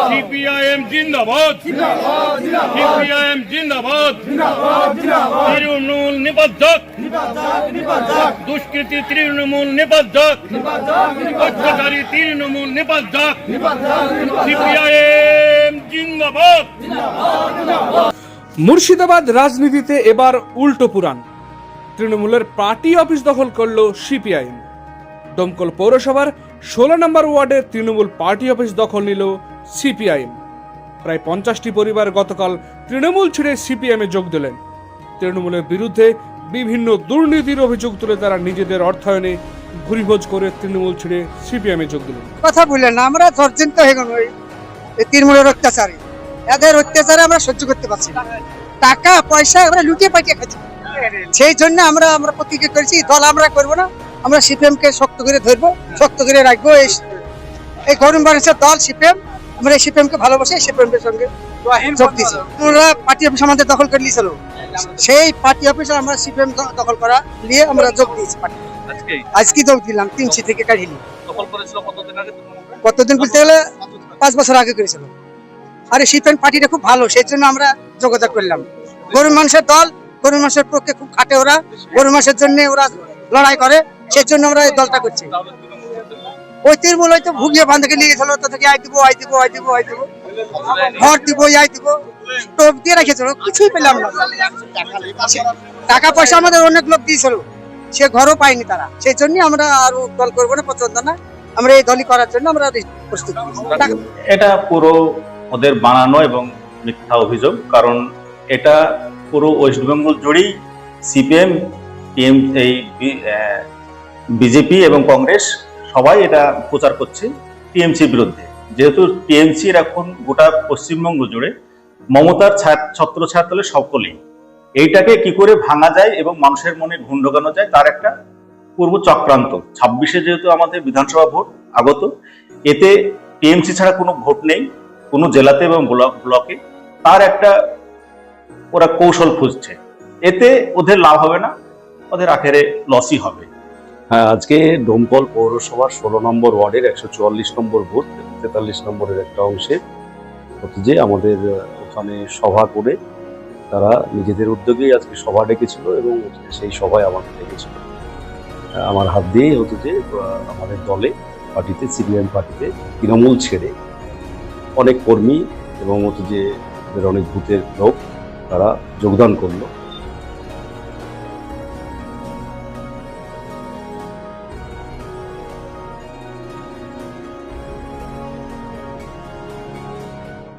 CPIM জিন্দাবাদ, CPIM জিন্দাবাদ। তৃণমূল নিবদ্ধক, দুষ্কৃতী তৃণমূল নিবদ্ধক, অত্যাচারী তৃণমূল নিবদ্ধক। সিপিআইএম জিন্দাবাদ। মুর্শিদাবাদ রাজনীতিতে এবার উল্টো পুরাণ। তৃণমূলের পার্টি অফিস দখল করল সিপিআইএম। দমকল পৌরসভার 16 নম্বর ওয়ার্ডে তৃণমূল পার্টি অফিস দখল নিল সিপিআইএম। প্রায় 50টি পরিবার গতকাল তৃণমূল ছেড়ে সিপিএমে যোগ দিলেন। তৃণমূলের বিরুদ্ধে বিভিন্ন দুর্নীতির অভিযোগ তুলে তারা নিজেদের অর্থায়নে ভুরিভোজ করে তৃণমূল ছেড়ে সিপিএমে যোগ দিলেন। কথা বললেন না, আমরা জর্জরিত হয়ে গেল এই তৃণমূলের অত্যাচারে। এদের অত্যাচারে আমরা সহ্য করতে পারছি না। টাকা পয়সা আমরা লুটিয়ে পাঠিয়ে খাচ্ছি। সেই জন্য আমরা প্রতিজ্ঞা করেছি, দল আমরা করবো না, আমরা সিপিএম কে শক্ত করে ধরবো, শক্ত করে রাখবো। এই গরম মানুষের দল সিপিএম, আমরা এই সিপিএম কে ভালোবাসি, সিপিএম এর সঙ্গে যোগ দিয়েছি। আমরা পার্টি অফিস আমাদের দখল করে নিয়েছিল, সেই পার্টি অফিসে আমরা সিপিএম দখল করা নিয়ে আমরা যোগ দিয়েছি। আজকে যোগ দিলাম, 3 থেকে কাঢ়িনি। কতদিন বলতে গেলে 5 বছর আগে করেছিল। আর এই সিপিএম পার্টিটা খুব ভালো, সেই জন্য আমরা যোগাযোগ করলাম। গরিব মানুষের দল, গরিব মানুষের পক্ষে খুব খাটে ওরা, গরিব মানুষের জন্য ওরা লড়াই করে, সেই জন্য আমরা এই দলটা করছি। ওই তৃণমূল হয়তো ভুগিয়ে বান্ধকে নিয়ে গেছিল, তো থেকে আই দিব, ঘর দিব, টোপ দিয়ে রেখেছিল, কিছুই পেলাম না। টাকা পয়সা আমাদের অনেক লোক দিয়েছিল, সে ঘরও পাইনি তারা। সেই জন্য আমরা আরো দল করবো না, পছন্দ না। আমরা এই দলই করার জন্য আমরা প্রস্তুত। এটা পুরো ওদের বানানো এবং মিথ্যা অভিযোগ, কারণ এটা পুরো ওয়েস্ট বেঙ্গল জুড়েই সিপিএম, বিজেপি এবং কংগ্রেস সবাই এটা প্রচার করছে টিএমসির বিরুদ্ধে। যেহেতু টিএমসির এখন গোটা পশ্চিমবঙ্গ জুড়ে মমতার ছত্র ছায়াতলে সকলেই, এইটাকে কি করে ভাঙা যায় এবং মানুষের মনে ঘুণ ঢোকানো যায় তার একটা পূর্ব চক্রান্ত। 26-এ যেহেতু আমাদের বিধানসভা ভোট আগত, এতে টিএমসি ছাড়া কোনো ভোট নেই কোনো জেলাতে এবং ব্লকে, তার একটা ওরা কৌশল খুঁজছে। এতে ওদের লাভ হবে না, ওদের আখেরে লসই হবে। হ্যাঁ, আজকে দমকল পৌরসভার 16 নম্বর ওয়ার্ডের 144 নম্বর বুথ, 43 নম্বরের একটা অংশে যে আমাদের ওখানে সভা করে তারা নিজেদের উদ্যোগেই আজকে সভা ডেকেছিল এবং সেই সভায় আমাদের ডেকেছিল। আমার হাত দিয়েই হতো যে আমাদের দলে, পার্টিতে, সিপিএম পার্টিতে তৃণমূল ছেড়ে অনেক কর্মী এবং হতো যে অনেক বুথের লোক তারা যোগদান করলো।